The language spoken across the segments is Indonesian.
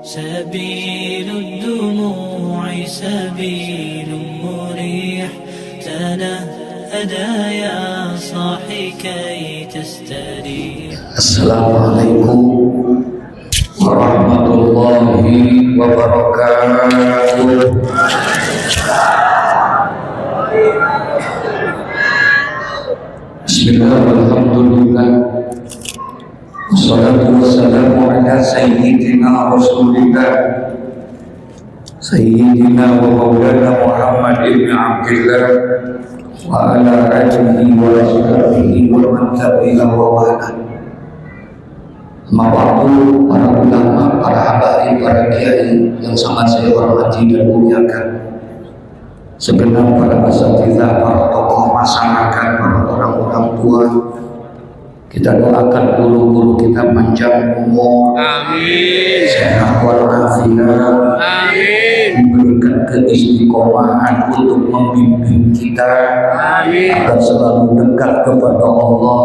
سبيل الدموع سبيل مريح تنهدى يا صاحي كي تستريح. السلام عليكم ورحمة الله وبركاته. Bismillah, alhamdulillah, wassalatu wassalamu ala sayyidina rasulillah sayyidina wa maulana Muhammad ibn Abdillah wa ala alihi wa sahbihi wa man tabi'ahu wa wala. Mawaktu para ulama, para habaib, para kiai yang sangat saya hormati dan muliakan, segenap para asatidzah, para tokoh masyarakat, para orang-orang tua, kita doakan guru-guru kita panjang umur, amin, sehat walafiat, amin, diberikan keistiqomahan untuk membimbing kita, amin, agar selalu dekat kepada Allah,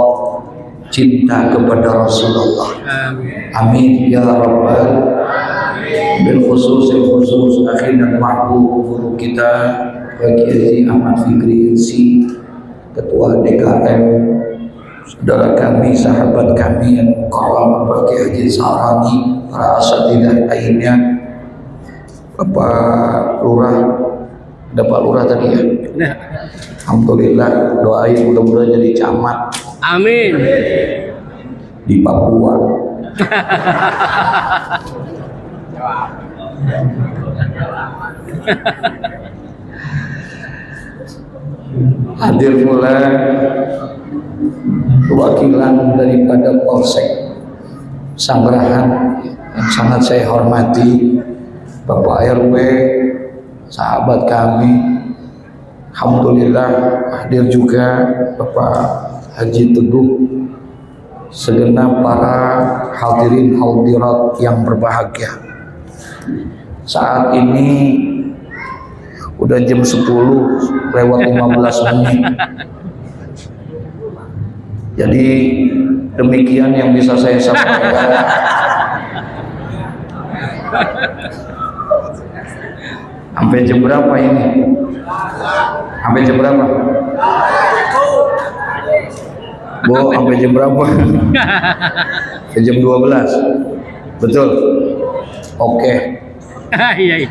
cinta kepada Rasulullah, amin, amin ya rabbal alamin. Bil khusus akhi dan mahbub guru kita Pak Kiai Ahmad Fikri Insi, Ketua DKM, saudara kami, sahabat kami yang mukarram Pak Kiai Sarani, para asatidzah lainnya, Bapak Lurah, ada Pak Lurah tadi ya? Alhamdulillah, doain mudah-mudahan jadi camat. Amin. Di Papua. Hadir pula perwakilan daripada Polsek Sanggerahan yang sangat saya hormati, Bapak RW, sahabat kami. Alhamdulillah hadir juga Bapak Haji Teguh, segenap para hadirin hadirat yang berbahagia. Saat ini udah jam 10 lewat 15 menit. Jadi demikian yang bisa saya sampaikan. Sampai jam berapa ini? Sampai jam berapa? Bu, sampai jam berapa? Sampai jam 12. Betul? Oke. Iya.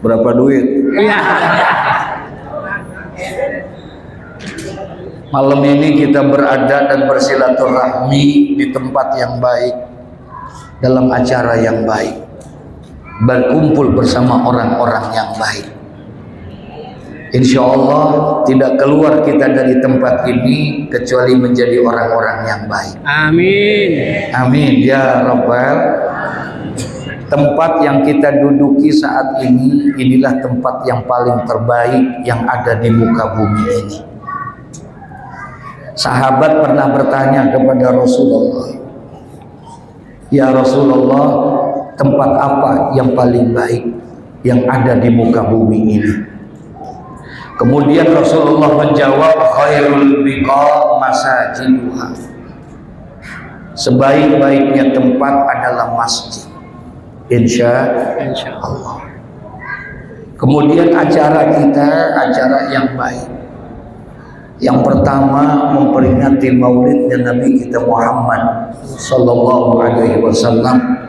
Berapa duit? Iya. Malam ini kita berada dan bersilaturahmi di tempat yang baik, dalam acara yang baik, berkumpul bersama orang-orang yang baik. Insya Allah tidak keluar kita dari tempat ini kecuali menjadi orang-orang yang baik. Amin. Amin ya rabbal. Tempat yang kita duduki saat ini, inilah tempat yang paling terbaik yang ada di muka bumi ini. Sahabat pernah bertanya kepada Rasulullah, ya Rasulullah, tempat apa yang paling baik yang ada di muka bumi ini? Kemudian Rasulullah menjawab, khairul biqa masajiduha. Sebaik-baiknya tempat adalah masjid. Insya Allah. Kemudian acara kita, acara yang baik. Yang pertama memperingati maulidnya Nabi kita Muhammad sallallahu alaihi wasallam.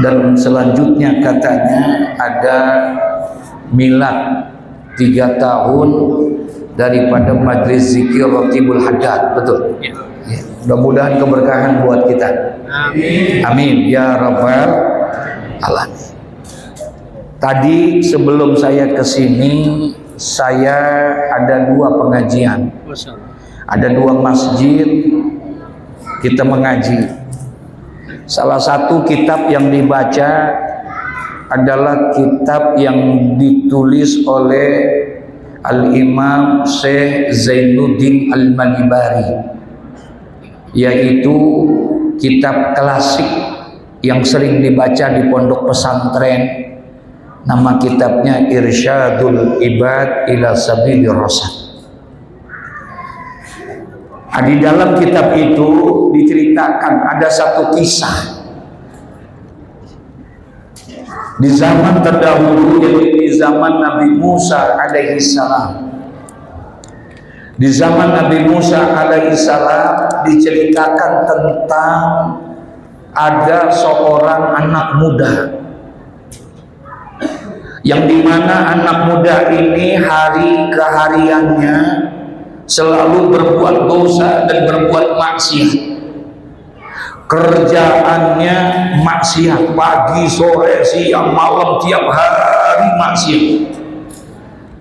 Dan selanjutnya katanya ada milad 3 tahun daripada majlis zikir Ratibul Haddad. Betul? Ya. Mudah-mudahan keberkahan buat kita. Amin. Amin ya rabbal alamin. Tadi sebelum saya kesini, saya ada 2 pengajian. Ada 2 masjid kita mengaji. Salah satu kitab yang dibaca adalah kitab yang ditulis oleh Al-Imam Syekh Zainuddin Al-Malibari, yaitu kitab klasik yang sering dibaca di pondok pesantren. Nama kitabnya Irsyadul Ibad ila Sabilir Rasyad. Di dalam kitab itu diceritakan ada satu kisah Di zaman terdahulu, yaitu di zaman Nabi Musa alaihi salam. Di zaman Nabi Musa alaihi salam diceritakan tentang ada seorang anak muda, yang dimana anak muda ini hari kehariannya selalu berbuat dosa dan berbuat maksiat. Kerjaannya maksiat, pagi, sore, siang, malam, tiap hari maksiat.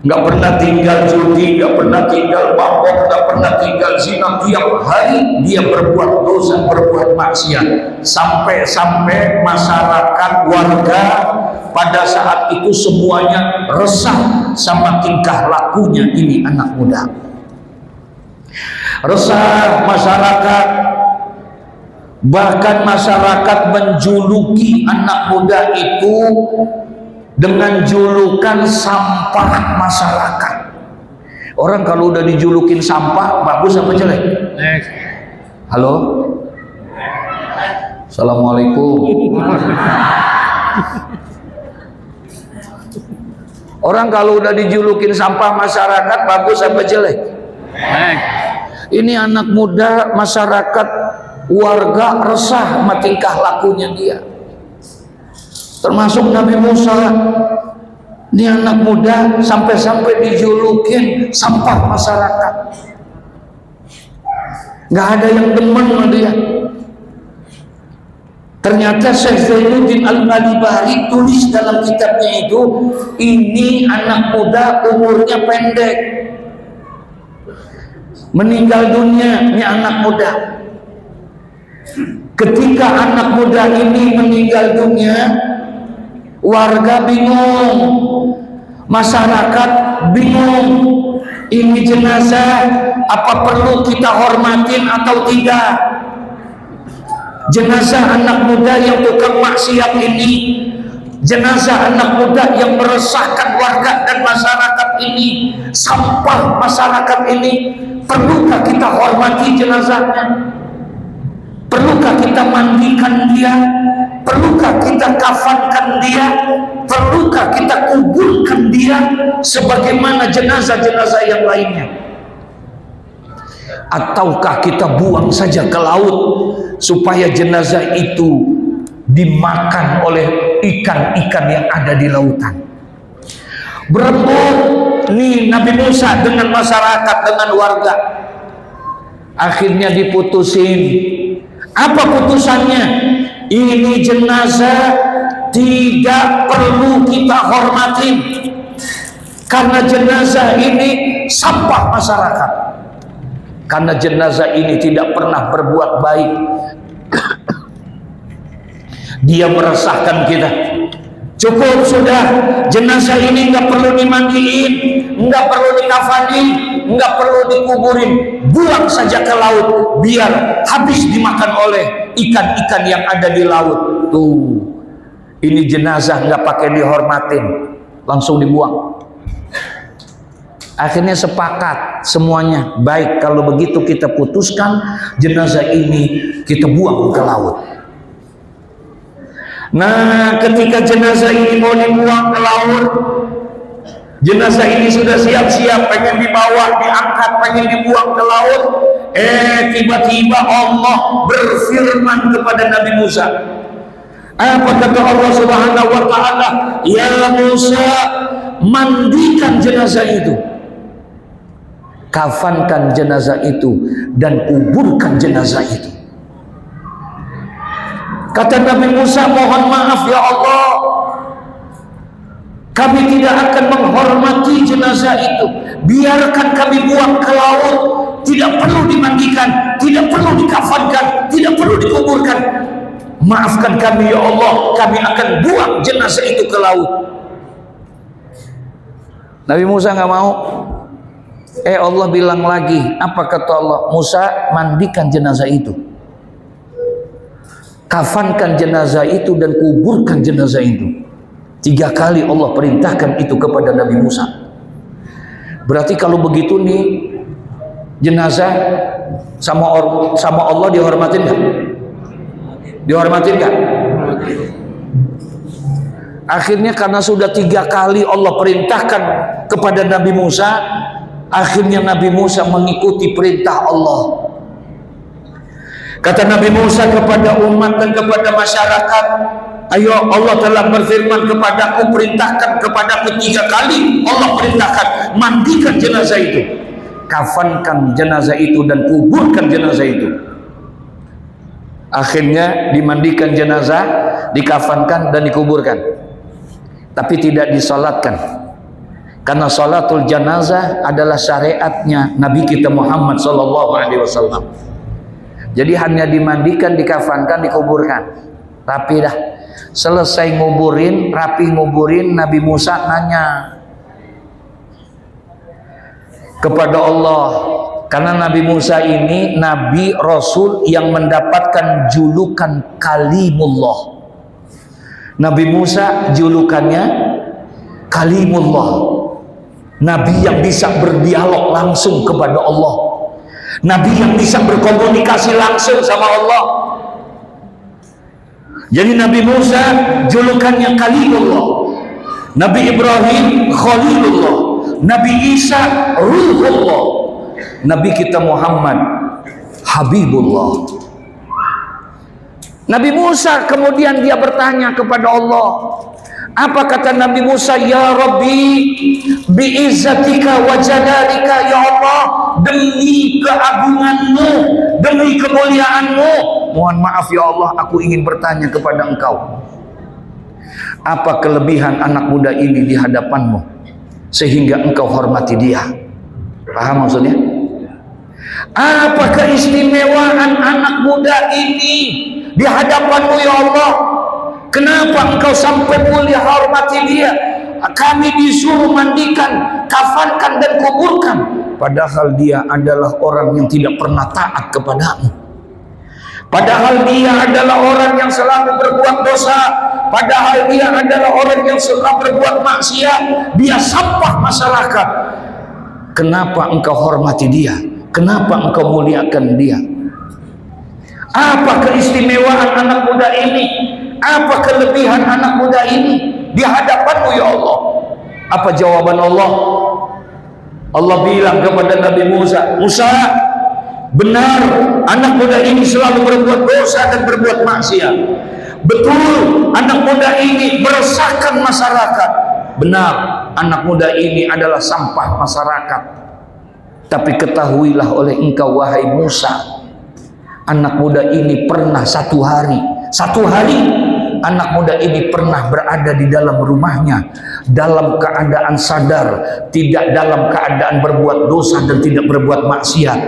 Nggak pernah tinggal judi, nggak pernah tinggal mabok, nggak pernah tinggal zina. Tiap hari dia berbuat dosa, berbuat maksiat. Sampai-sampai masyarakat, warga pada saat itu semuanya resah sama tingkah lakunya ini anak muda. Resah masyarakat, bahkan masyarakat menjuluki anak muda itu dengan julukan sampah masyarakat. Orang kalau udah dijulukin sampah, bagus apa jelek? Halo? Assalamualaikum. Orang kalau udah dijulukin sampah masyarakat, bagus apa jelek? Ini anak muda, masyarakat, warga resah sama tingkah lakunya dia. Termasuk Nabi Musa, ini anak muda sampai-sampai dijulukin sampah masyarakat. Nggak ada yang demen sama dia. Ternyata Syekh Zainuddin Al-Ghalibari tulis dalam kitabnya itu, ini anak muda umurnya pendek, meninggal dunia, ini anak muda. Ketika anak muda ini meninggal dunia, warga bingung, masyarakat bingung, ini jenazah apa perlu kita hormatin atau tidak? Jenazah anak muda yang tukang maksiat ini, jenazah anak muda yang meresahkan warga dan masyarakat ini, sampah masyarakat ini, perlukah kita hormati jenazahnya? Perlukah kita mandikan dia? Perlukah kita kafankan dia? Perlukah kita kuburkan dia sebagaimana jenazah-jenazah yang lainnya? Ataukah kita buang saja ke laut supaya jenazah itu dimakan oleh ikan-ikan yang ada di lautan? Berebut nih Nabi Musa dengan masyarakat, dengan warga. Akhirnya diputusin. Apa putusannya? Ini jenazah tidak perlu kita hormatin, karena jenazah ini sampah masyarakat, karena jenazah ini tidak pernah berbuat baik. Dia meresahkan kita. Cukup sudah, jenazah ini nggak perlu dimandiin, nggak perlu dikafani, nggak perlu dikuburin, buang saja ke laut biar habis dimakan oleh ikan-ikan yang ada di laut. Tuh, ini jenazah nggak pakai dihormatin, langsung dibuang. Akhirnya sepakat semuanya, baik kalau begitu kita putuskan jenazah ini kita buang ke laut. Nah, ketika jenazah ini mau dibuang ke laut, jenazah ini sudah siap-siap pengen dibawa, diangkat, pengen dibuang ke laut. Tiba-tiba Allah berfirman kepada Nabi Musa. Apa kata Allah Subhanahu wa ta'ala? Ya Musa, mandikan jenazah itu, kafankan jenazah itu, dan kuburkan jenazah itu. Kata Nabi Musa, mohon maaf ya Allah, kami tidak akan menghormati jenazah itu. Biarkan kami buang ke laut, tidak perlu dimandikan, tidak perlu dikafankan, tidak perlu dikuburkan. Maafkan kami ya Allah, kami akan buang jenazah itu ke laut. Nabi Musa nggak mau. Allah bilang lagi, apa kata Allah? Musa, mandikan jenazah itu, kafankan jenazah itu, dan kuburkan jenazah itu. 3 kali Allah perintahkan itu kepada Nabi Musa. Berarti kalau begitu nih, jenazah sama Allah dihormatin nggak? Dihormatin nggak? Akhirnya karena sudah 3 kali Allah perintahkan kepada Nabi Musa, akhirnya Nabi Musa mengikuti perintah Allah. Kata Nabi Musa kepada umat dan kepada masyarakat, ayo, Allah telah berfirman kepadaku, perintahkan kepadaku 3 kali. Allah perintahkan, mandikan jenazah itu, kafankan jenazah itu, dan kuburkan jenazah itu. Akhirnya dimandikan jenazah, dikafankan dan dikuburkan. Tapi tidak disolatkan, karena salatul janazah adalah syariatnya Nabi kita Muhammad SAW. Jadi hanya dimandikan, dikafankan, dikuburkan, rapi dah. Selesai nguburin, rapi nguburin, Nabi Musa nanya kepada Allah, karena Nabi Musa ini Nabi Rasul yang mendapatkan julukan Kalimullah. Nabi Musa julukannya Kalimullah, Nabi yang bisa berdialog langsung kepada Allah, Nabi yang bisa berkomunikasi langsung sama Allah. Jadi Nabi Musa julukannya Kalimullah, Nabi Ibrahim Khalilullah, Nabi Isa Ruhullah, Nabi kita Muhammad Habibullah. Nabi Musa kemudian dia bertanya kepada Allah. Apa kata Nabi Musa? Ya Rabbi, biizzatika wa jalalika, ya Allah, demi keagunganmu, demi kemuliaanmu, mohon maaf ya Allah, aku ingin bertanya kepada engkau, apa kelebihan anak muda ini di hadapanmu sehingga engkau hormati dia? Paham maksudnya? Apa keistimewaan anak muda ini di hadapanmu ya Allah? Kenapa engkau sampai mulia hormati dia? Kami disuruh mandikan, kafankan dan kuburkan, padahal dia adalah orang yang tidak pernah taat kepadamu, padahal dia adalah orang yang selalu berbuat dosa, padahal dia adalah orang yang selalu berbuat maksiat, dia sampah masyarakat. Kenapa engkau hormati dia? Kenapa engkau muliakan dia? Apa keistimewaan anak muda ini? Apa kelebihan anak muda ini di hadapanmu ya Allah? Apa jawaban Allah? Allah bilang kepada Nabi Musa, Musa, benar anak muda ini selalu berbuat dosa dan berbuat maksiat. Betul, anak muda ini meresahkan masyarakat. Benar, anak muda ini adalah sampah masyarakat. Tapi ketahuilah oleh engkau wahai Musa, anak muda ini pernah satu hari anak muda ini pernah berada di dalam rumahnya dalam keadaan sadar, tidak dalam keadaan berbuat dosa dan tidak berbuat maksiat.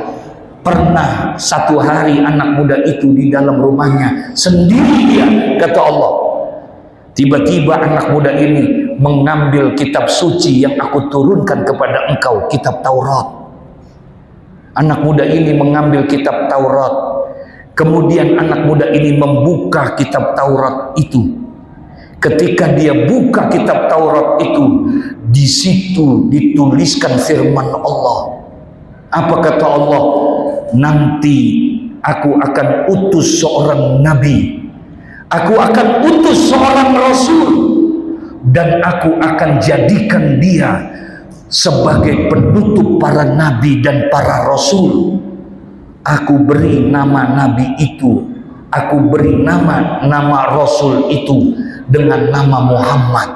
Pernah satu hari anak muda itu di dalam rumahnya sendiri dia, kata Allah. Tiba-tiba anak muda ini mengambil kitab suci yang aku turunkan kepada engkau, kitab Taurat. Anak muda ini mengambil kitab Taurat. Kemudian anak muda ini membuka kitab Taurat itu. Ketika dia buka kitab Taurat itu, di situ dituliskan firman Allah. Apa kata Allah? Nanti aku akan utus seorang nabi, aku akan utus seorang rasul, dan aku akan jadikan dia sebagai penutup para nabi dan para rasul. Aku beri nama nabi itu, aku beri nama rasul itu dengan nama Muhammad.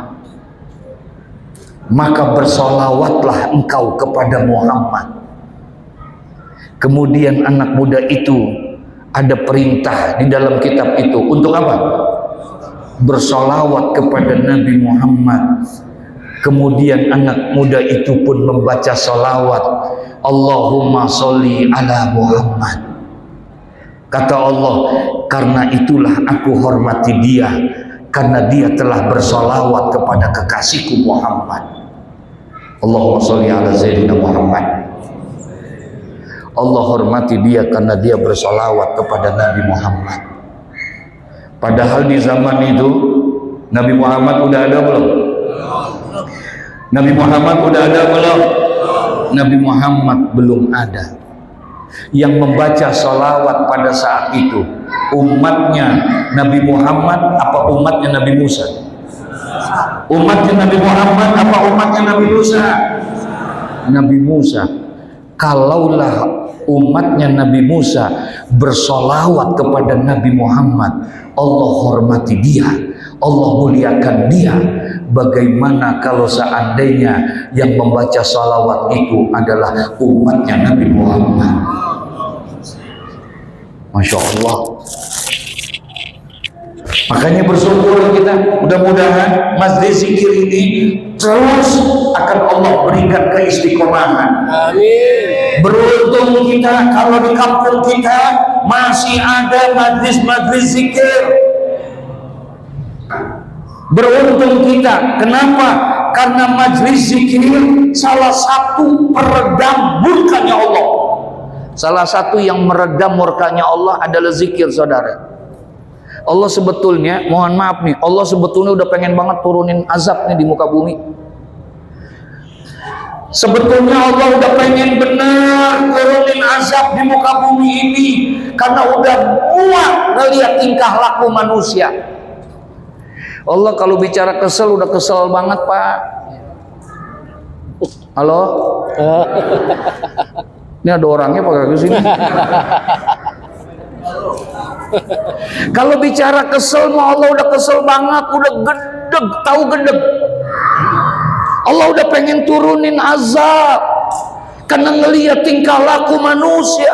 Maka bersolawatlah engkau kepada Muhammad. Kemudian anak muda itu ada perintah di dalam kitab itu untuk apa? Bersolawat kepada Nabi Muhammad. Kemudian anak muda itu pun membaca solawat, Allahumma sholli ala Muhammad. Kata Allah, karena itulah aku hormati dia, karena dia telah bersolawat kepada kekasihku Muhammad. Allahumma sholli ala Sayyidina Muhammad. Allah hormati dia karena dia bersolawat kepada Nabi Muhammad. Padahal di zaman itu Nabi Muhammad udah ada belum? Nabi Muhammad udah ada belum? Nabi Muhammad belum ada. Yang membaca salawat pada saat itu umatnya Nabi Muhammad apa umatnya Nabi Musa? Umatnya Nabi Muhammad apa umatnya Nabi Musa? Nabi Musa. Kalaulah umatnya Nabi Musa bersolawat kepada Nabi Muhammad, Allah hormati dia, Allah muliakan dia. Bagaimana kalau seandainya yang membaca salawat itu adalah umatnya Nabi Muhammad? Masya Allah. Makanya bersyukur kita, mudah-mudahan masjid zikir ini terus akan Allah berikan keistiqomahan. Amin. Beruntung kita kalau di kampung kita masih ada majlis-majlis zikir. Beruntung kita. Kenapa? Karena majlis zikir salah satu peredam murkanya Allah. Salah satu yang meredam murkanya Allah adalah zikir, saudara. Allah sebetulnya, mohon maaf nih, Allah sebetulnya udah pengen banget turunin azab nih di muka bumi. Sebetulnya Allah udah pengen benar turunin azab di muka bumi ini, karena udah muak ngeliat tingkah laku manusia. Allah kalau bicara kesel udah kesel banget, Pak. Halo? Ini ada orangnya pakai ke sini. Kalau bicara kesel mah Allah udah kesel banget, udah gedeg, tahu gedeg. Allah udah pengen turunin azab karena ngelihat tingkah laku manusia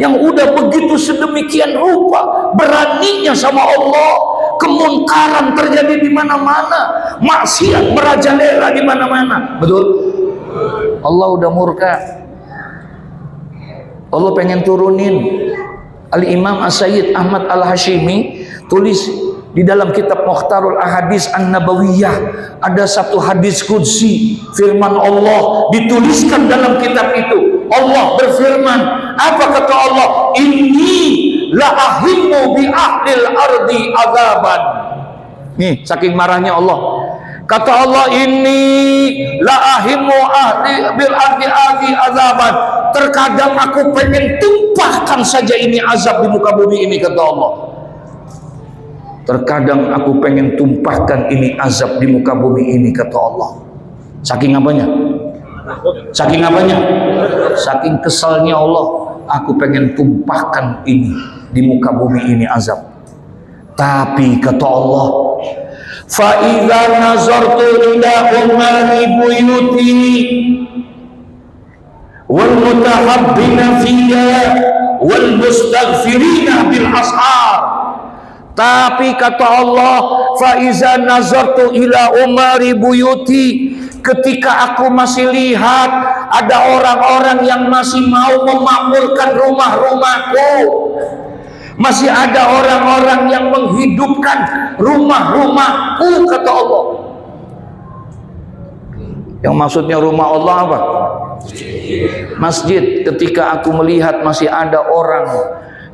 yang udah begitu sedemikian rupa beraninya sama Allah. Kemunkaran terjadi di mana-mana, maksiat merajalela di mana-mana. Betul? Allah udah murka. Allah pengen turunin. Al-Imam As-Sayyid Ahmad Al-Hashimi tulis di dalam kitab Mukhtarul Ahadits An-Nabawiyah, ada satu hadis qudsi firman Allah dituliskan dalam kitab itu. Allah berfirman, apa kata Allah? Inni la ahimmu bi ahlil ardi azaban. Nih, saking marahnya Allah. Kata Allah, ini la ahimmu ahli bil ardi azaban. Terkadang aku pengen tumpahkan saja ini azab di muka bumi ini, kata Allah. Terkadang aku pengen tumpahkan ini azab di muka bumi ini, kata Allah. Saking apanya? Saking apanya? Saking kesalnya Allah, aku pengen tumpahkan ini di muka bumi ini azab. Tapi kata Allah, fa idza nazartu ila ummati buyuti wal mutahabbina fiya wal mustaghfirina bil ashar. Tapi kata Allah, fa iza nazartu ila umari buyuti, ketika aku masih lihat ada orang-orang yang masih mau memakmurkan rumah-rumahku, masih ada orang-orang yang menghidupkan rumah-rumahku, kata Allah. Yang maksudnya rumah Allah apa? Masjid. Ketika aku melihat masih ada orang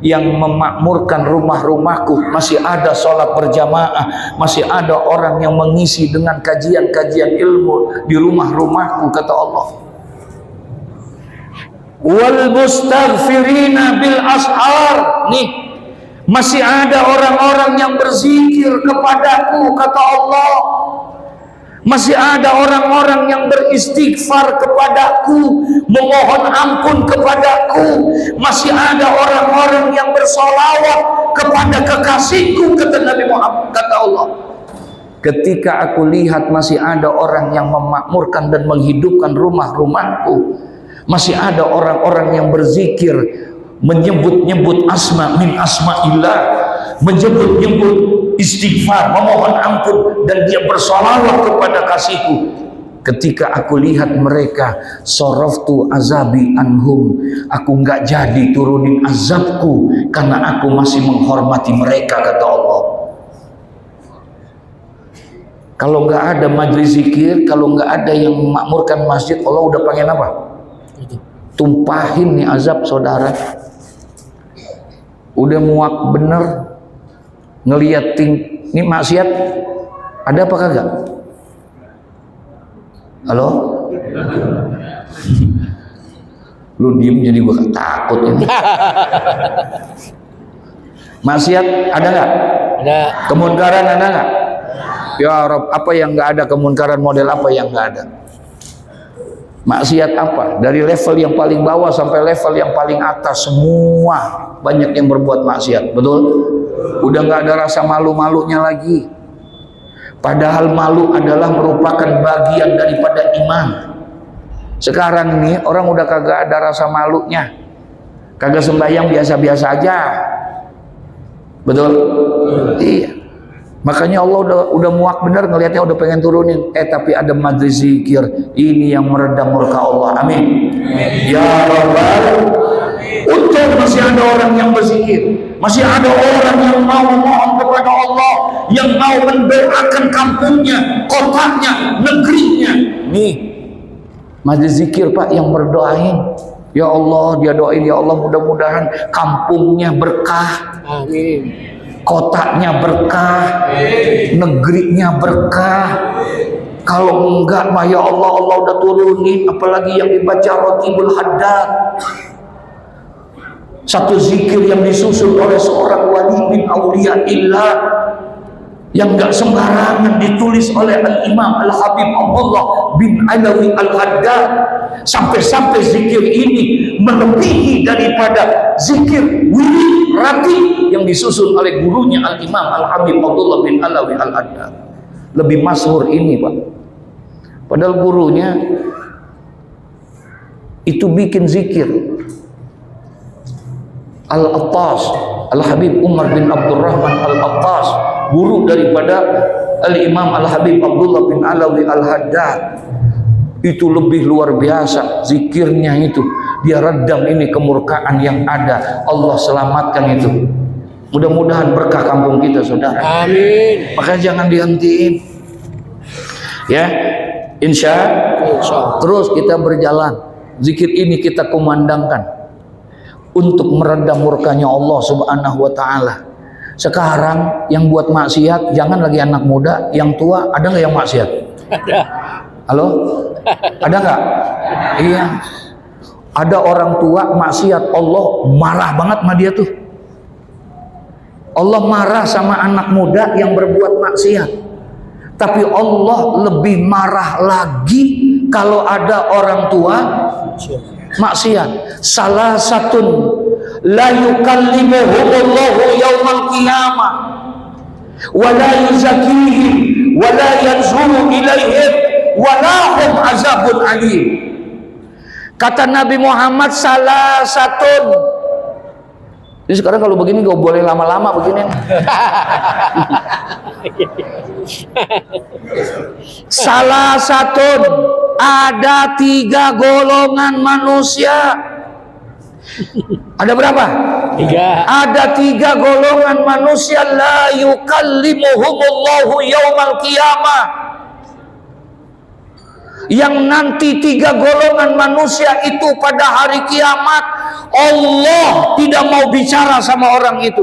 yang memakmurkan rumah-rumahku, masih ada sholat berjamaah, masih ada orang yang mengisi dengan kajian-kajian ilmu di rumah-rumahku, kata Allah. Wal mustaghfirina bil ashar. Nih, masih ada orang-orang yang berzikir kepadaku, kata Allah. Masih ada orang-orang yang beristighfar kepadaku, memohon ampun kepadaku. Masih ada orang-orang yang bersolawat kepada kekasihku, kata Nabi Muhammad, kata Allah. Ketika aku lihat masih ada orang yang memakmurkan dan menghidupkan rumah-rumahku, masih ada orang-orang yang berzikir, menyebut-nyebut asma min asma'illah, menyebut-nyebut istighfar, memohon ampun, dan dia bersolawat kepada kasihku. Ketika aku lihat mereka, soroftu azabi anhum, aku nggak jadi turunin azabku karena aku masih menghormati mereka, kata Allah. Kalau nggak ada majlis zikir, kalau nggak ada yang memakmurkan masjid, Allah udah pengen apa? Tumpahin nih azab, saudara. Udah muak bener ngeliat ini maksiat ada apa kagak? Halo? Lu diem jadi gua takut ini. Maksiat ada nggak? Ada. Kemunkaran ada nggak? Ya Rob, apa yang nggak ada? Kemunkaran model apa yang nggak ada? Maksiat apa? Dari level yang paling bawah sampai level yang paling atas, semua banyak yang berbuat maksiat. Betul? Udah nggak ada rasa malu-malunya lagi. Padahal malu adalah merupakan bagian daripada iman. Sekarang ini orang udah kagak ada rasa malunya. Kagak sembahyang biasa-biasa aja. Betul? Iya. Makanya Allah udah muak bener ngelihatnya, udah pengen turunin. Tapi ada majlis zikir, ini yang meredam murka Allah. Amin. Ya Rabbal. Untung masih ada orang yang berzikir, masih ada orang yang mau memohon kepada Allah, yang mau mendoakan kampungnya, kotanya, negerinya. Nih majlis zikir Pak yang berdoain. Ya Allah, dia doain, ya Allah mudah-mudahan kampungnya berkah. Amin. Kotanya berkah, negerinya berkah. Kalau enggak mah ya Allah, Allah udah turunin. Apalagi yang dibaca Ratibul Haddad, satu zikir yang disusun oleh seorang wali min auliyaillah, yang enggak sembarangan ditulis oleh Al-Imam Al-Habib Abdullah bin Alawi Al-Haddad. Sampai-sampai zikir ini melebihi daripada zikir wirid ratib yang disusun oleh gurunya Al-Imam Al-Habib Abdullah bin Alawi Al-Haddad. Lebih masyhur ini Pak. Padahal gurunya itu bikin zikir. Al-Attas, Al-Habib Umar bin Abdurrahman Al-Attas, guru daripada Al-Imam Al-Habib Abdullah bin Alawi Al-Haddad. Itu lebih luar biasa zikirnya itu. Dia redam ini kemurkaan yang ada. Allah selamatkan itu. Mudah-mudahan berkah kampung kita saudara. Amin. Makanya jangan dihentiin. Ya, insya terus kita berjalan. Zikir ini kita kumandangkan untuk meredam murkanya Allah Subhanahu wa Ta'ala. Sekarang yang buat maksiat jangan lagi anak muda, yang tua. Ada nggak yang maksiat? Ada. Halo? Ada nggak? Iya. Ada orang tua maksiat, Allah marah banget sama dia tuh. Allah marah sama anak muda yang berbuat maksiat. Tapi Allah lebih marah lagi kalau ada orang tua maksiat. Salah satu la yukallimuhumullahu yaumal qiyamah wa la yuzakihim wa la yanzuru ilaihim wa lahum azabun alim. Kata Nabi Muhammad, salah satu. Jadi sekarang kalau begini gak boleh lama-lama begini. Salah satu, ada 3 golongan manusia. Ada berapa? 3. Ada 3 golongan manusia la yukallimuhumullahu yaumal qiyamah, yang nanti 3 golongan manusia itu pada hari kiamat Allah tidak mau bicara sama orang itu.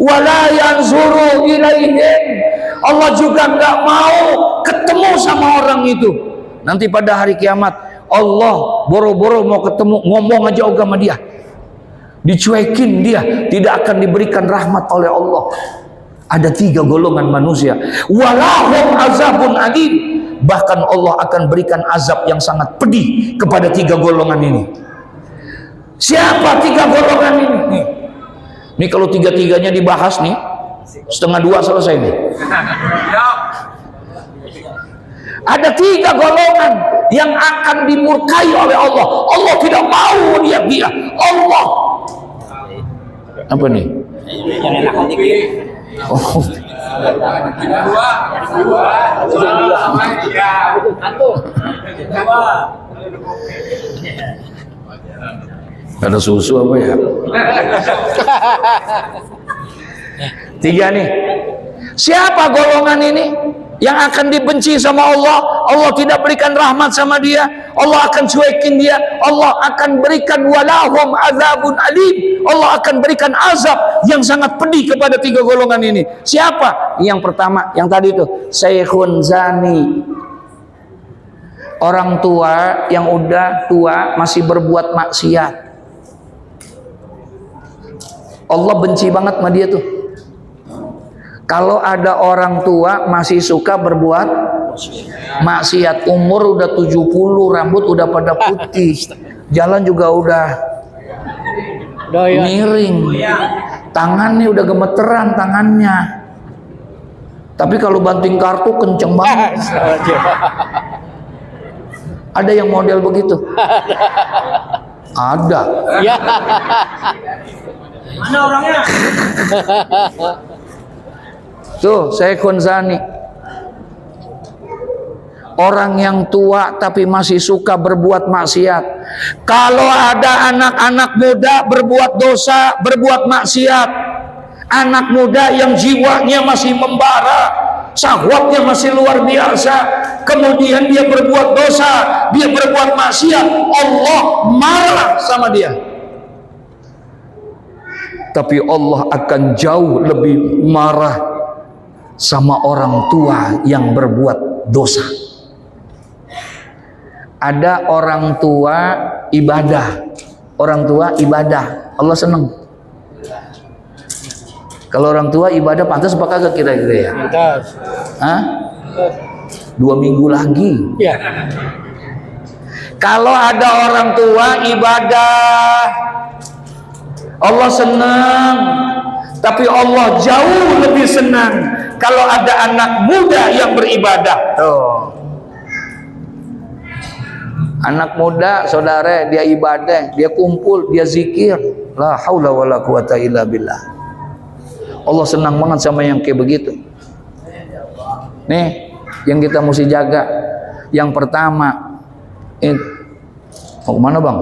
Wala yanzuru ilaihim, Allah juga nggak mau ketemu sama orang itu. Nanti pada hari kiamat Allah boro-boro mau ketemu, ngomong aja ogah sama dia, dicuekin dia, tidak akan diberikan rahmat oleh Allah. Ada 3 golongan manusia, walahum azabun alim, bahkan Allah akan berikan azab yang sangat pedih kepada 3 golongan ini. Siapa 3 golongan ini? Nih kalau 3-3-nya dibahas nih, 1:30 selesai nih. Ada 3 golongan yang akan dimurkai oleh Allah. Allah tidak mau lihat dia. Allah apa nih? Yang enak dikit. Oh. Ada susu apa ya? 3 nih. Siapa golongan ini yang akan dibenci sama Allah? Allah tidak berikan rahmat sama dia. Allah akan cuekin dia. Allah akan berikan walahum azabun alim. Allah akan berikan azab yang sangat pedih kepada 3 golongan ini. Siapa? Yang pertama, yang tadi itu, Syekhun Zani. Orang tua yang udah tua masih berbuat maksiat. Allah benci banget sama dia tuh. Kalau ada orang tua masih suka berbuat maksiat, umur udah 70, rambut udah pada putih, jalan juga udah miring, tangannya udah gemeteran tangannya. Tapi kalau banting kartu kenceng banget. Ada yang model begitu? Ada. Ya. Mana orangnya? Tuh, saya konsani. Orang yang tua tapi masih suka berbuat maksiat. Kalau ada anak-anak muda berbuat dosa, berbuat maksiat, anak muda yang jiwanya masih membara, syahwatnya masih luar biasa, kemudian dia berbuat dosa, dia berbuat maksiat, Allah marah sama dia. Tapi Allah akan jauh lebih marah sama orang tua yang berbuat dosa. Ada orang tua ibadah, Allah senang. Kalau orang tua ibadah pantas apa kagak kira-kira ya? Pantas. Hah? 2 minggu lagi. Ya. Kalau ada orang tua ibadah, Allah senang. Tapi Allah jauh lebih senang kalau ada anak muda yang beribadah. Tuh. Anak muda, saudara, dia ibadah, dia kumpul, dia zikir. La haula wala quwata illa billah. Allah senang banget sama yang kayak begitu. Nih, yang kita mesti jaga. Yang pertama, mau kemana bang?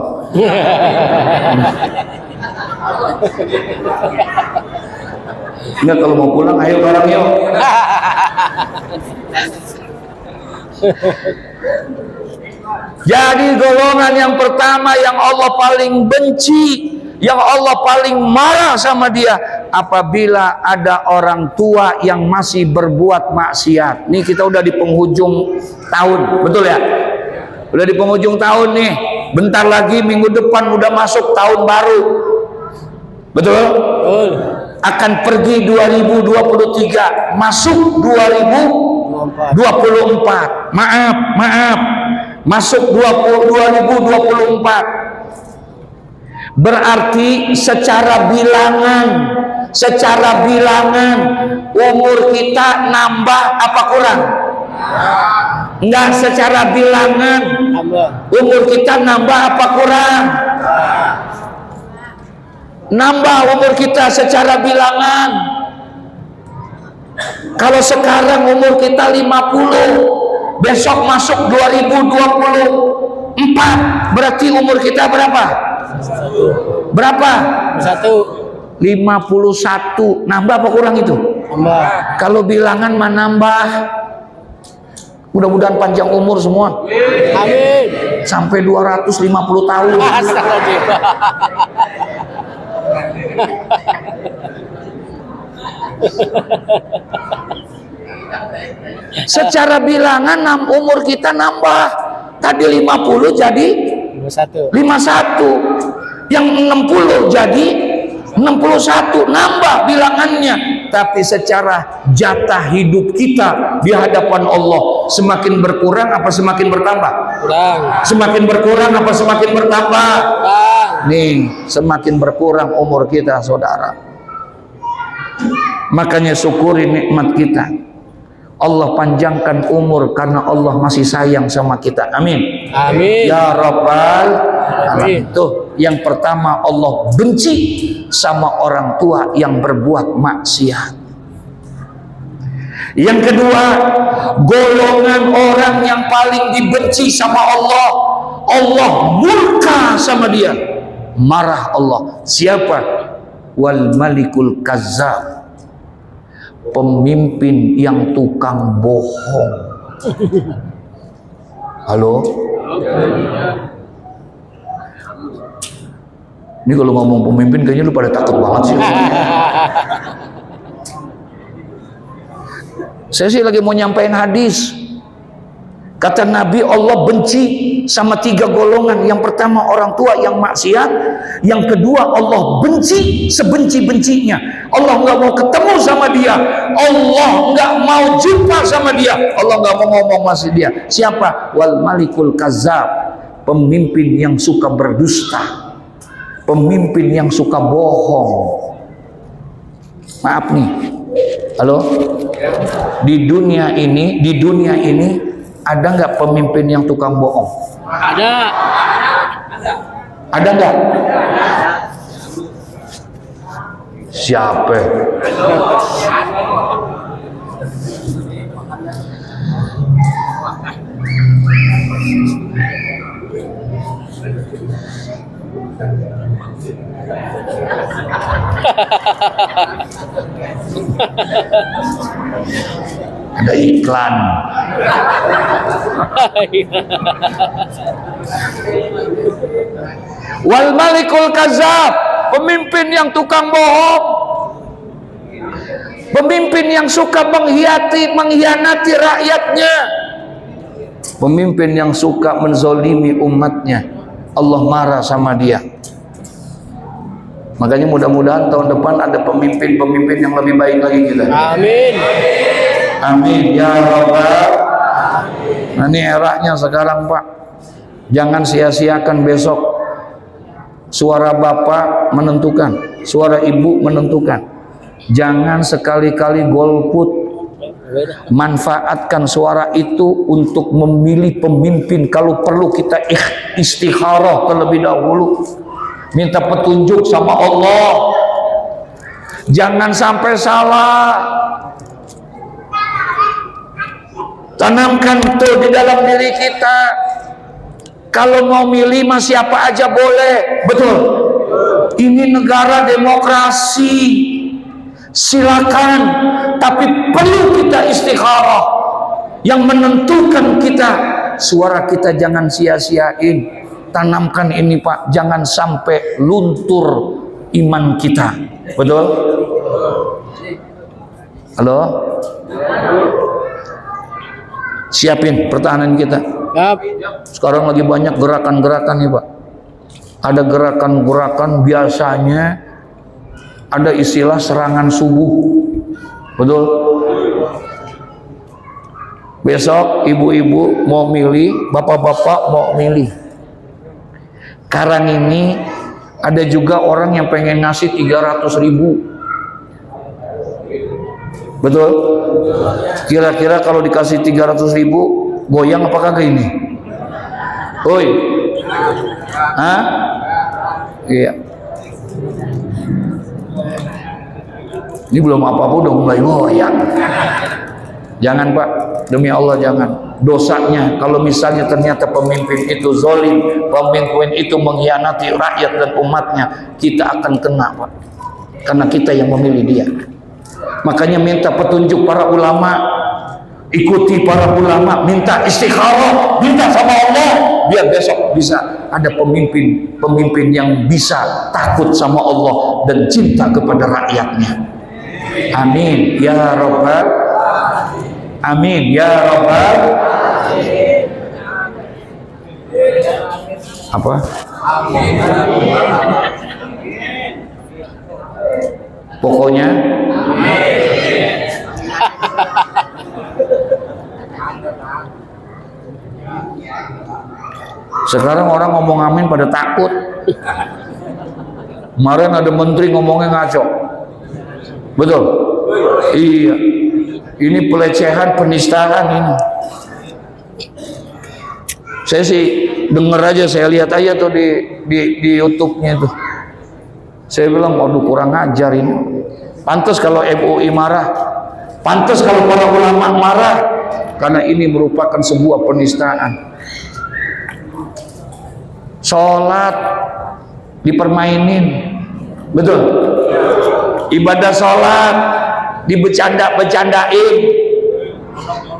Enggak, kalau mau pulang ayo bareng yuk. Jadi golongan yang pertama yang Allah paling benci, yang Allah paling marah sama dia, apabila ada orang tua yang masih berbuat maksiat. Nih kita udah di penghujung tahun, betul ya? Udah di penghujung tahun nih. Bentar lagi minggu depan udah masuk tahun baru. Betul? Betul. Akan pergi 2023, masuk 2024. Maaf. Masuk 2024. Berarti secara bilangan umur kita nambah apa kurang? Enggak, secara bilangan umur kita nambah apa kurang? Nambah umur kita secara bilangan. Kalau sekarang umur kita 50, besok masuk 2024, berarti umur kita berapa? Berapa? 51. Nambah apa kurang itu? Nambah. Kalau bilangan mah nambah. Mudah-mudahan panjang umur semua. Amin. Sampai 250 tahun. Astagfirullah. Secara bilangan umur kita nambah. Tadi 50 jadi 51. Yang 60 jadi 61, nambah bilangannya. Tapi secara jatah hidup kita di hadapan Allah semakin berkurang apa semakin bertambah? Kurang. Semakin berkurang apa semakin bertambah? Kurang. Nih, semakin berkurang umur kita, saudara. Makanya syukuri nikmat kita. Allah panjangkan umur karena Allah masih sayang sama kita. Amin. Amin. Ya Rabbal Amin. Alamin. Tuh, yang pertama Allah benci sama orang tua yang berbuat maksiat. Yang kedua, golongan orang yang paling dibenci sama Allah, Allah murka sama dia, marah Allah. Siapa? Wal malikul kazzab, pemimpin yang tukang bohong. Halo? Ini kalau ngomong pemimpin kayaknya lu pada takut banget sih. Saya sih lagi mau nyampein hadis. Kata Nabi, Allah benci sama 3 golongan. Yang pertama orang tua yang maksiat. Yang kedua Allah benci sebenci-bencinya. Allah nggak mau ketemu sama dia. Allah nggak mau jumpa sama dia. Allah nggak mau ngomong sama dia. Siapa? Wal malikul kazab. Pemimpin yang suka berdusta. Pemimpin yang suka bohong. Maaf nih. Halo? Di dunia ini ada nggak pemimpin yang tukang bohong? Ada. Ada nggak? Siapa? Ada iklan. Wal malikul kazab, pemimpin yang tukang bohong, pemimpin yang suka mengkhianati rakyatnya, pemimpin yang suka menzolimi umatnya. Allah marah sama dia. Makanya mudah-mudahan tahun depan ada pemimpin-pemimpin yang lebih baik lagi kita. Amin. Amin ya Rabbal. Nah, ini eranya sekarang Pak. Jangan sia-siakan besok. Suara bapak menentukan, suara ibu menentukan. Jangan sekali-kali golput. Manfaatkan suara itu untuk memilih pemimpin. Kalau perlu kita istikharah terlebih dahulu, minta petunjuk sama Allah. Jangan sampai salah. Tanamkan tuh di dalam diri kita. Kalau mau milih mah siapa aja boleh. Betul. Ini negara demokrasi. Silakan, tapi perlu kita istikharah. Yang menentukan kita, suara kita jangan sia-siain. Tanamkan ini Pak, jangan sampai luntur iman kita. Betul? Halo? Siapin pertahanan kita. Sekarang lagi banyak gerakan-gerakan nih Pak. Ada gerakan-gerakan biasanya ada istilah serangan subuh. Betul? Besok ibu-ibu mau milih, bapak-bapak mau milih. Sekarang ini ada juga orang yang pengen ngasih 300.000. Betul? Kira-kira kalau dikasih 300.000 goyang apa kagak ini? Oi. Hah? Iya. Ini belum apa-apa udah mulai goyang. Jangan Pak, demi Allah jangan. Dosanya kalau misalnya ternyata pemimpin itu zalim, pemimpin itu mengkhianati rakyat dan umatnya, kita akan kena Pak. Karena kita yang memilih dia. Makanya minta petunjuk para ulama, ikuti para ulama, minta istikharah, minta sama Allah, biar besok bisa ada pemimpin yang bisa takut sama Allah dan cinta kepada rakyatnya. Amin ya Rabbal. Amin ya Rabbal. Apa? Pokoknya sekarang orang ngomong amin pada takut. Kemarin ada menteri ngomongnya ngaco. Betul? Iya. Ini pelecehan, penistaan ini. Saya sih denger aja, saya lihat aja tuh di YouTube-nya tuh. Saya bilang, waduh kurang ajar ini. Pantas kalau MUI marah, pantas kalau para ulama marah, karena ini merupakan sebuah penistaan. Sholat dipermainin, betul? Ibadah sholat dibecanda-becandain.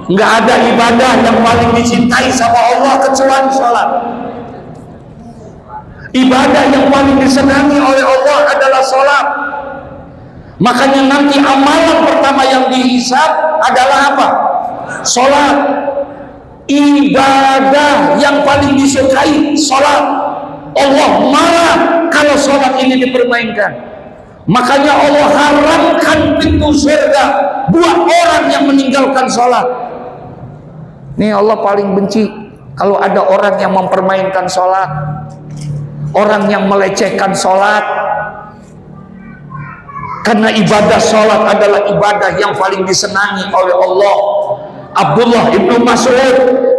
Nggak ada ibadah yang paling dicintai sama Allah kecuali sholat. Ibadah yang paling disenangi oleh Allah adalah sholat. Makanya nanti amalan pertama yang dihisab adalah apa? Sholat. ibadah yang paling disukai sholat. Allah marah kalau sholat ini dipermainkan. Makanya Allah haramkan pintu surga buat orang yang meninggalkan sholat. Nih Allah paling benci kalau ada orang yang mempermainkan sholat, orang yang melecehkan sholat. Karena ibadah sholat adalah ibadah yang paling disenangi oleh Allah. Abdullah ibnu Mas'ud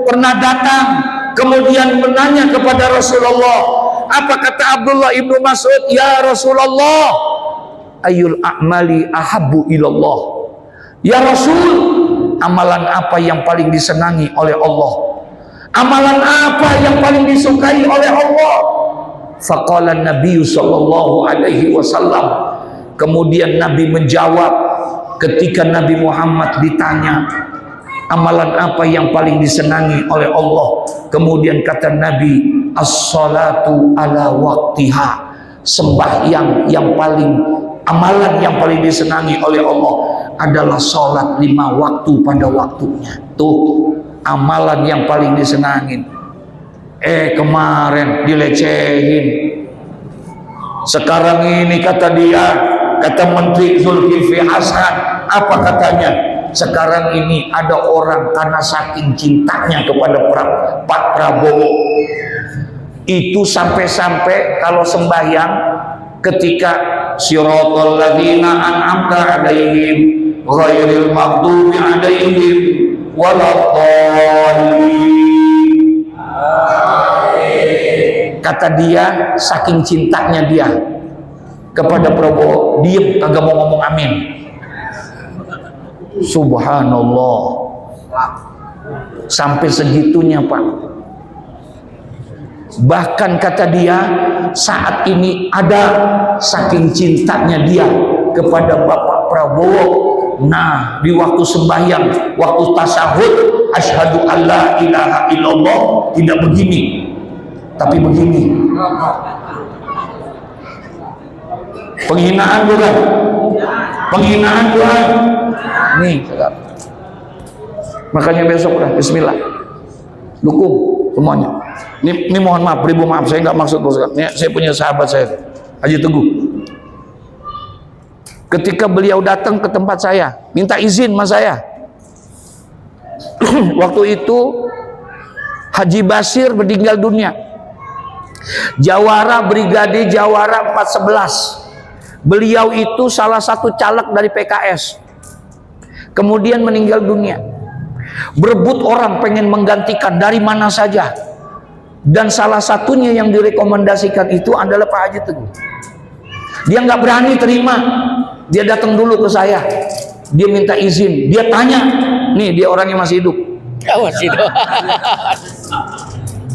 pernah datang kemudian menanya kepada Rasulullah. Apa kata Abdullah ibnu Mas'ud? Ya Rasulullah, ayul a'mali ahabbu ilallah. Ya Rasul, amalan apa yang paling disenangi oleh Allah? Amalan apa yang paling disukai oleh Allah? Faqala Nabi sallallahu alaihi wasallam. Kemudian Nabi menjawab ketika Nabi Muhammad ditanya amalan apa yang paling disenangi oleh Allah. Kemudian kata Nabi, as-salatu ala waqtiha. Sembahyang yang paling, amalan yang paling disenangi oleh Allah adalah sholat 5 waktu pada waktunya. Tuh amalan yang paling disenangin. Kemarin dilecehin, sekarang ini kata dia, kata Menteri Zulkifli Hasan, apa katanya? Sekarang ini ada orang karena saking cintanya kepada Pak Prabowo itu sampai-sampai kalau sembahyang ketika siratal ladzina an'amta 'alaihim ghairil maghdubi 'alaihim waladdallin. Kata dia saking cintanya dia kepada Prabowo, diem kagak mau ngomong amin. Subhanallah, sampai segitunya Pak. Bahkan kata dia saat ini ada saking cintanya dia kepada Bapak Prabowo. Nah, di waktu sembahyang, waktu tasyahud, asyhadu alla ilaha illallah, tidak begini, tapi begini. Penghinaan bukan? Penghinaan bukan? Nih, makanya besok udah bismillah. Dukung semuanya. Ini mohon maaf, beribu maaf, saya nggak maksud bos. Ini saya punya sahabat saya, Haji Teguh. Ketika beliau datang ke tempat saya, minta izin sama saya. Waktu itu Haji Basir meninggal dunia. Jawara Brigade Jawara 411. Beliau itu salah satu caleg dari PKS. Kemudian meninggal dunia. Berebut orang pengen menggantikan dari mana saja. Dan salah satunya yang direkomendasikan itu adalah Pak Haji Teguh. Dia nggak berani terima. Dia datang dulu ke saya. Dia minta izin. Dia tanya. Nih dia orangnya masih hidup. Masih hidup.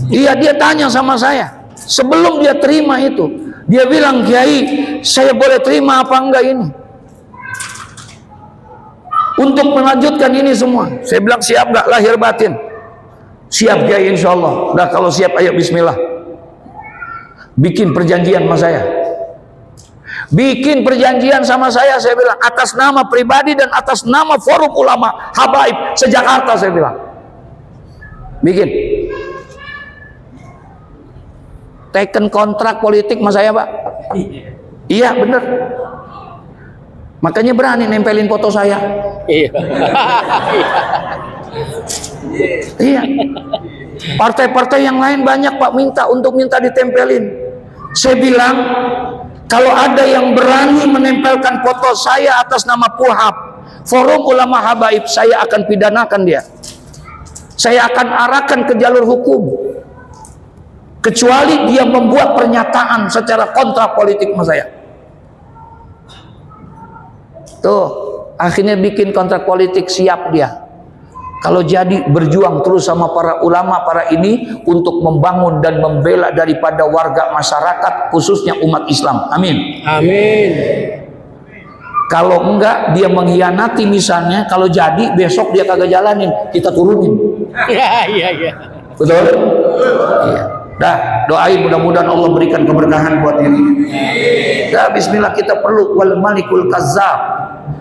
Iya, dia tanya sama saya. Sebelum dia terima itu, dia bilang, Kiai, saya boleh terima apa enggak ini? Untuk melanjutkan ini semua. Saya bilang, siap enggak lahir batin? Siap Kiai, insya Allah. Nah kalau siap, ayo bismillah. Bikin perjanjian sama saya. Bikin perjanjian sama saya bilang, atas nama pribadi dan atas nama Forum Ulama Habaib se-Jakarta, saya bilang. Bikin. Taken kontrak politik sama saya, Pak. Iya, bener. Makanya berani nempelin foto saya. Iya. Iya. Partai-partai yang lain banyak Pak minta ditempelin. Saya bilang, kalau ada yang berani menempelkan foto saya atas nama PUHAB, Forum Ulama Habaib, saya akan pidanakan dia. Saya akan arahkan ke jalur hukum. Kecuali dia membuat pernyataan secara kontra politik sama saya. Tuh, akhirnya bikin kontrak politik, siap dia. Kalau jadi berjuang terus sama para ulama, para ini untuk membangun dan membela daripada warga masyarakat, khususnya umat Islam. Amin. Amin. Kalau enggak, dia mengkhianati misalnya, kalau jadi besok dia kagak jalanin, kita turunin. Iya. Betul? Iya. Dah, doain mudah-mudahan Allah berikan keberkahan buat diri. Dah, bismillah, kita perlu wal malikul kazzab.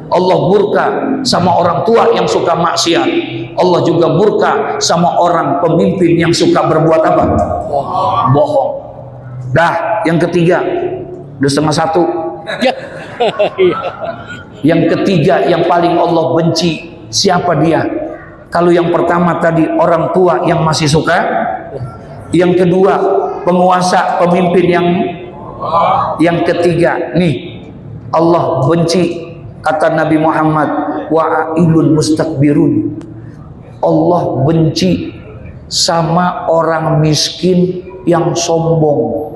Allah murka sama orang tua yang suka maksiat. Allah juga murka sama orang pemimpin yang suka berbuat apa? Bohong. Dah, yang ketiga, udah setengah satu. Ya. Yang ketiga yang paling Allah benci, siapa dia? Kalau yang pertama tadi orang tua yang masih suka, yang kedua penguasa pemimpin yang ketiga nih Allah benci. Kata Nabi Muhammad, wa'ailun mustakbirun. Allah benci sama orang miskin yang sombong.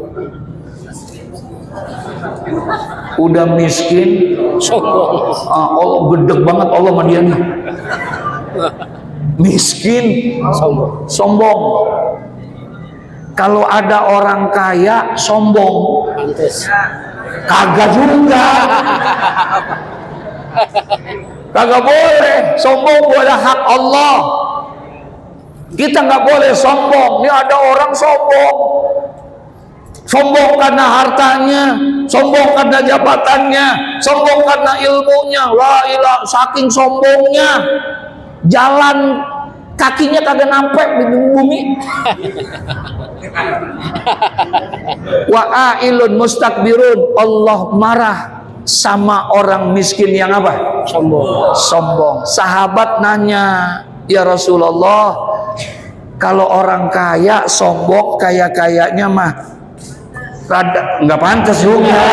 Udah miskin, Sombong. Allah gedeg banget Allah sama dia nih. Miskin, sombong. Kalau ada orang kaya sombong, Pantes. kagak juga. Kagak boleh sombong, adalah hak Allah. Kita nggak boleh sombong. Ini ada orang sombong, sombong karena hartanya, sombong karena jabatannya, sombong karena ilmunya. La ilah, saking sombongnya jalan kakinya kagak nampek di bumi. Wa'ailun mustakbirun. Allah marah sama orang miskin yang apa? Sombong. Sahabat nanya, ya Rasulullah, kalau orang kaya sombong kaya-kayanya mah rada nggak pantas juga,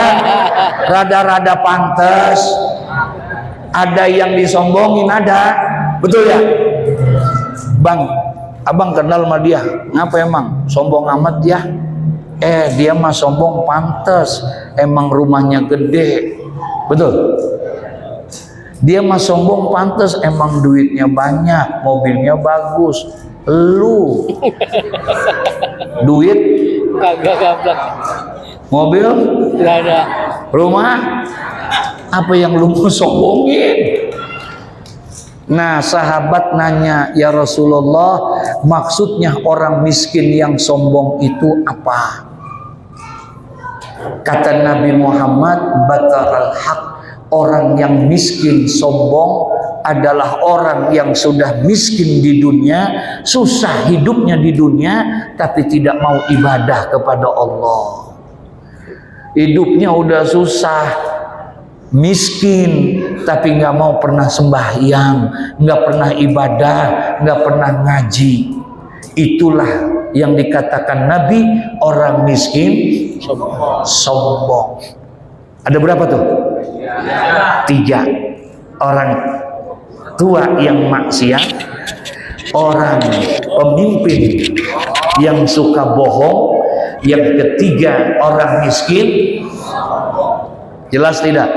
rada-rada pantas. Ada yang disombongin, ada, betul ya, Bang? Abang kenal sama dia, ngapa emang sombong amat dia? Dia mah sombong pantas, emang rumahnya gede, betul. Dia mah sombong pantas, emang duitnya banyak, mobilnya bagus. Lu duit Kagak gablak. mobil Enggak ada. rumah, apa yang lu mau sombongin? Nah, sahabat nanya, ya Rasulullah, maksudnya orang miskin yang sombong itu apa? Kata Nabi Muhammad, bataral haq, orang yang miskin sombong adalah orang yang sudah miskin di dunia, susah hidupnya di dunia, tapi tidak mau ibadah kepada Allah. Hidupnya udah susah, miskin, tapi nggak mau pernah sembahyang, nggak pernah ibadah, nggak pernah ngaji. Itulah yang dikatakan Nabi, orang miskin sombong. Ada berapa tuh? 3. Orang tua yang maksiat, orang pemimpin yang suka bohong, yang ketiga orang miskin. Jelas tidak?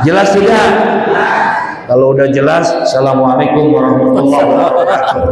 Jelas tidak? Kalau udah jelas, assalamualaikum warahmatullahi wabarakatuh.